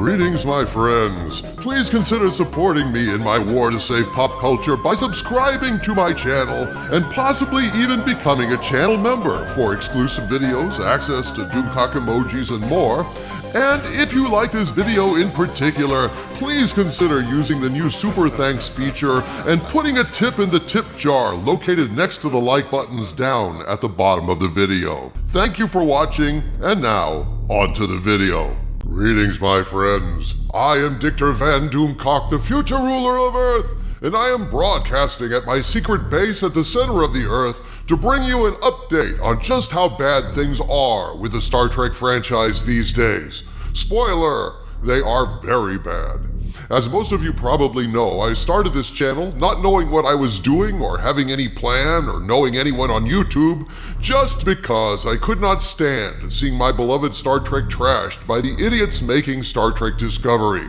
Greetings, my friends. Please consider supporting me in my war to save pop culture by subscribing to my channel and possibly even becoming a channel member for exclusive videos, access to Doomcock emojis, and more. And if you like this video in particular, please consider using the new Super Thanks feature and putting a tip in the tip jar located next to the like buttons down at the bottom of the video. Thank you for watching, and now, on to the video. Greetings, my friends. I am Dictor Van Doomcock, the future ruler of Earth, and I am broadcasting at my secret base at the center of the Earth to bring you an update on just how bad things are with the Star Trek franchise these days. Spoiler, they are very bad. As most of you probably know, I started this channel not knowing what I was doing or having any plan or knowing anyone on YouTube, just because I could not stand seeing my beloved Star Trek trashed by the idiots making Star Trek Discovery.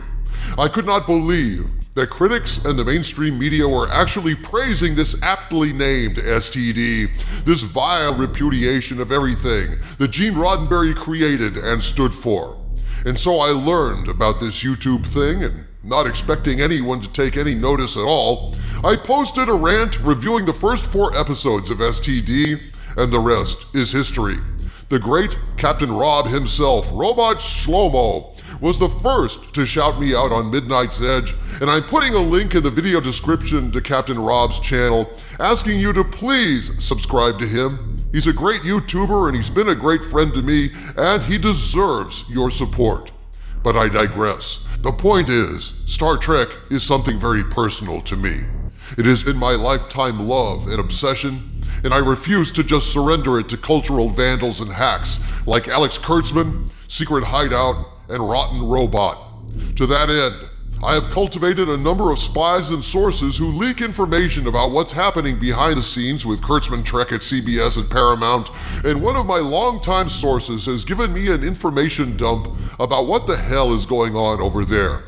I could not believe that critics and the mainstream media were actually praising this aptly named STD, this vile repudiation of everything that Gene Roddenberry created and stood for. And so I learned about this YouTube thing, and not expecting anyone to take any notice at all, I posted a rant reviewing the first 4 episodes of STD, and the rest is history. The great Captain Rob himself, Robot Shlomo, was the first to shout me out on Midnight's Edge, and I'm putting a link in the video description to Captain Rob's channel, asking you to please subscribe to him. He's a great YouTuber and he's been a great friend to me, and he deserves your support. But I digress. The point is, Star Trek is something very personal to me. It has been my lifetime love and obsession, and I refuse to just surrender it to cultural vandals and hacks like Alex Kurtzman, Secret Hideout, and Rotten Robot. To that end, I have cultivated a number of spies and sources who leak information about what's happening behind the scenes with Kurtzman Trek at CBS and Paramount, and one of my longtime sources has given me an information dump about what the hell is going on over there.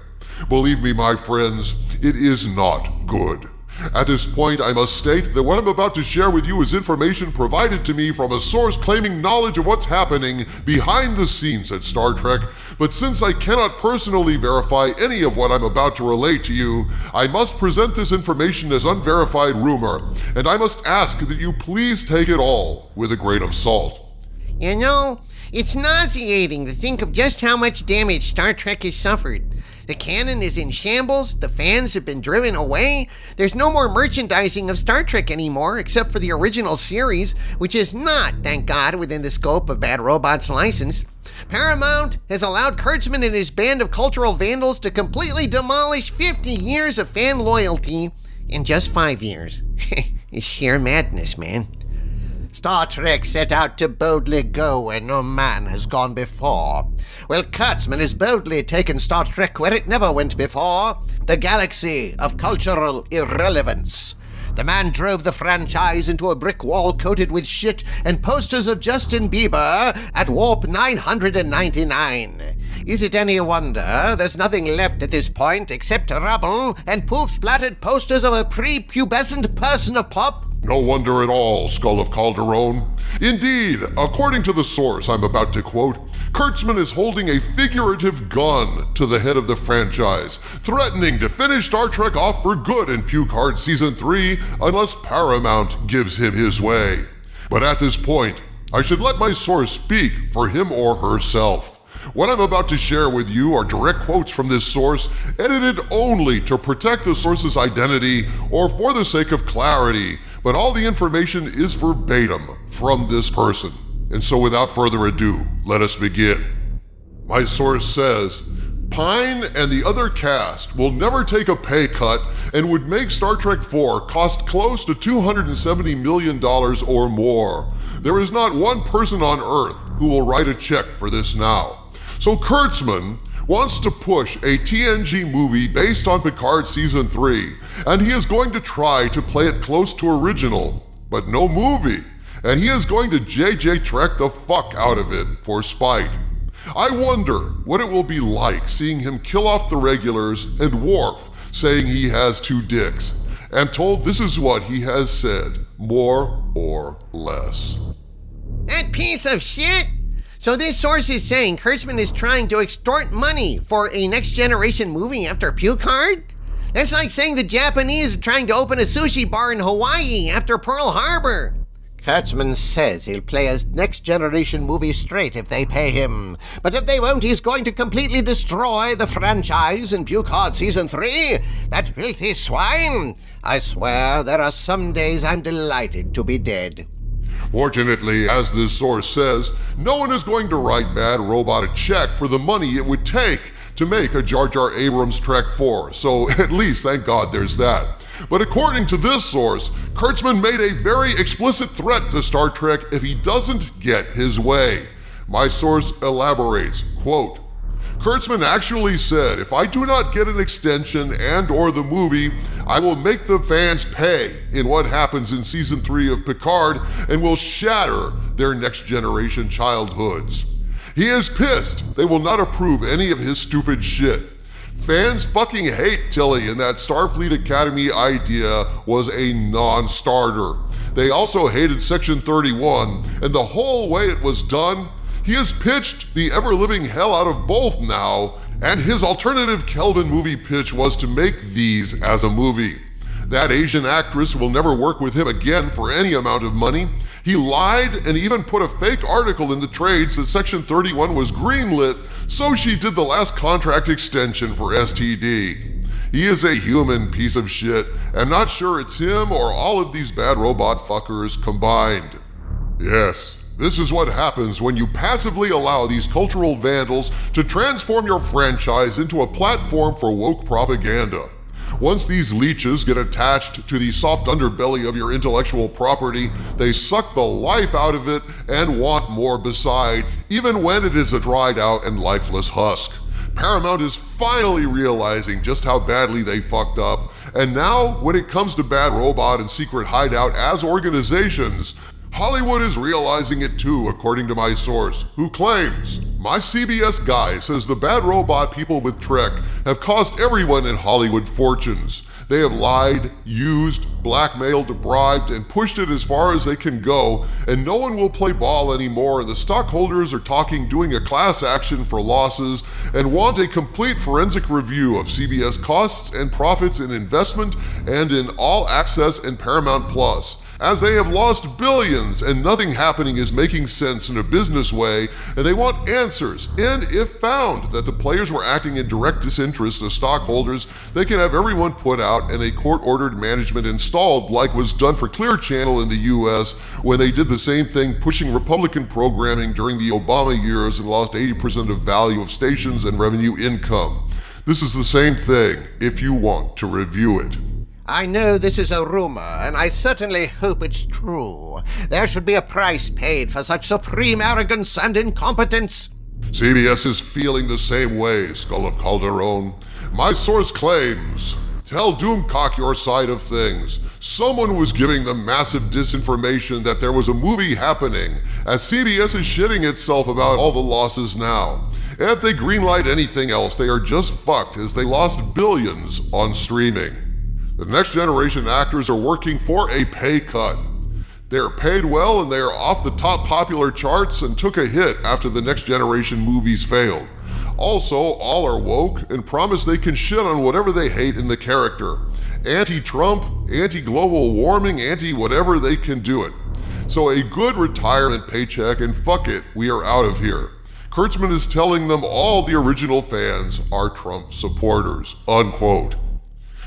Believe me, my friends, it is not good. At this point, I must state that what I'm about to share with you is information provided to me from a source claiming knowledge of what's happening behind the scenes at Star Trek, but since I cannot personally verify any of what I'm about to relate to you, I must present this information as unverified rumor, and I must ask that you please take it all with a grain of salt. You know, it's nauseating to think of just how much damage Star Trek has suffered. The canon is in shambles, the fans have been driven away, there's no more merchandising of Star Trek anymore except for the original series, which is not, thank God, within the scope of Bad Robot's license. Paramount has allowed Kurtzman and his band of cultural vandals to completely demolish 50 years of fan loyalty in just 5 years. It's sheer madness, man. Star Trek set out to boldly go where no man has gone before. Well, Kurtzman has boldly taken Star Trek where it never went before, the galaxy of cultural irrelevance. The man drove the franchise into a brick wall coated with shit and posters of Justin Bieber at warp 999. Is it any wonder there's nothing left at this point except rubble and poop-splattered posters of a prepubescent person of pop? No wonder at all, Skull of Calderon. Indeed, according to the source I'm about to quote, Kurtzman is holding a figurative gun to the head of the franchise, threatening to finish Star Trek off for good in Picard Season 3 unless Paramount gives him his way. But at this point, I should let my source speak for him or herself. What I'm about to share with you are direct quotes from this source, edited only to protect the source's identity or for the sake of clarity, but all the information is verbatim from this person. And so without further ado, let us begin. My source says, Pine and the other cast will never take a pay cut and would make Star Trek IV cost close to $270 million or more. There is not one person on Earth who will write a check for this now. So Kurtzman wants to push a TNG movie based on Picard Season 3, and he is going to try to play it close to original, but no movie, and he is going to JJ Trek the fuck out of it for spite. I wonder what it will be like seeing him kill off the regulars and Worf saying he has 2 dicks. I'm told this is what he has said, more or less. That piece of shit? So this source is saying Kurtzman is trying to extort money for a Next Generation movie after Picard? That's like saying the Japanese are trying to open a sushi bar in Hawaii after Pearl Harbor. Kurtzman says he'll play a next-generation movie straight if they pay him. But if they won't, he's going to completely destroy the franchise in Picard Season 3. That filthy swine! I swear there are some days I'm delighted to be dead. Fortunately, as this source says, no one is going to write Bad Robot a check for the money it would take to make a Jar Jar Abrams Trek 4, so at least thank God there's that. But according to this source, Kurtzman made a very explicit threat to Star Trek if he doesn't get his way. My source elaborates, quote, Kurtzman actually said, if I do not get an extension and or the movie, I will make the fans pay in what happens in Season 3 of Picard and will shatter their next generation childhoods. He is pissed. They will not approve any of his stupid shit. Fans fucking hate Tilly, and that Starfleet Academy idea was a non-starter. They also hated Section 31, and the whole way it was done, he has pitched the ever-living hell out of both now, and his alternative Kelvin movie pitch was to make these as a movie. That Asian actress will never work with him again for any amount of money. He lied and even put a fake article in the trades that Section 31 was greenlit, so she did the last contract extension for STD. He is a human piece of shit, and not sure it's him or all of these bad robot fuckers combined. Yes, this is what happens when you passively allow these cultural vandals to transform your franchise into a platform for woke propaganda. Once these leeches get attached to the soft underbelly of your intellectual property, they suck the life out of it and want more besides, even when it is a dried out and lifeless husk. Paramount is finally realizing just how badly they fucked up, and now, when it comes to Bad Robot and Secret Hideout as organizations, Hollywood is realizing it too, according to my source, who claims, my CBS guy says the Bad Robot people with Trek have cost everyone in Hollywood fortunes. They have lied, used, blackmailed, bribed, and pushed it as far as they can go, and no one will play ball anymore, and the stockholders are talking doing a class action for losses and want a complete forensic review of CBS costs and profits in investment and in All Access and Paramount Plus, as they have lost billions and nothing happening is making sense in a business way, and they want answers. And if found that the players were acting in direct disinterest of stockholders, they can have everyone put out and a court-ordered management installed like was done for Clear Channel in the US when they did the same thing pushing Republican programming during the Obama years and lost 80% of value of stations and revenue income. This is the same thing if you want to review it. I know this is a rumor, and I certainly hope it's true. There should be a price paid for such supreme arrogance and incompetence. CBS is feeling the same way, Skull of Calderon. My source claims, tell Doomcock your side of things. Someone was giving them massive disinformation that there was a movie happening, as CBS is shitting itself about all the losses now. And if they greenlight anything else, they are just fucked, as they lost billions on streaming. The next generation actors are working for a pay cut. They are paid well and they are off the top popular charts and took a hit after the next generation movies failed. Also, all are woke and promise they can shit on whatever they hate in the character. Anti-Trump, anti-global warming, anti-whatever, they can do it. So a good retirement paycheck and fuck it, we are out of here. Kurtzman is telling them all the original fans are Trump supporters, unquote.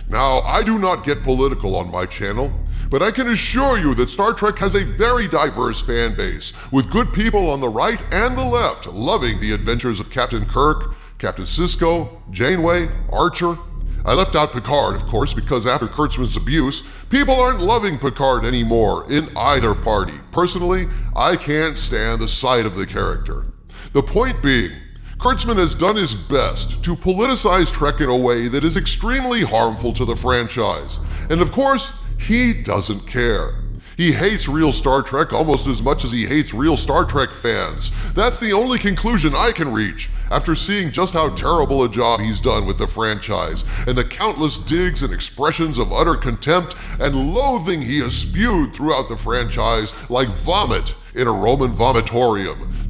Now, I do not get political on my channel, but I can assure you that Star Trek has a very diverse fan base, with good people on the right and the left loving the adventures of Captain Kirk, Captain Sisko, Janeway, Archer. I left out Picard, of course, because after Kurtzman's abuse, people aren't loving Picard anymore in either party. Personally, I can't stand the sight of the character. The point being, Kurtzman has done his best to politicize Trek in a way that is extremely harmful to the franchise. And of course, he doesn't care. He hates real Star Trek almost as much as he hates real Star Trek fans. That's the only conclusion I can reach after seeing just how terrible a job he's done with the franchise and the countless digs and expressions of utter contempt and loathing he has spewed throughout the franchise like vomit in a Roman vomitorium,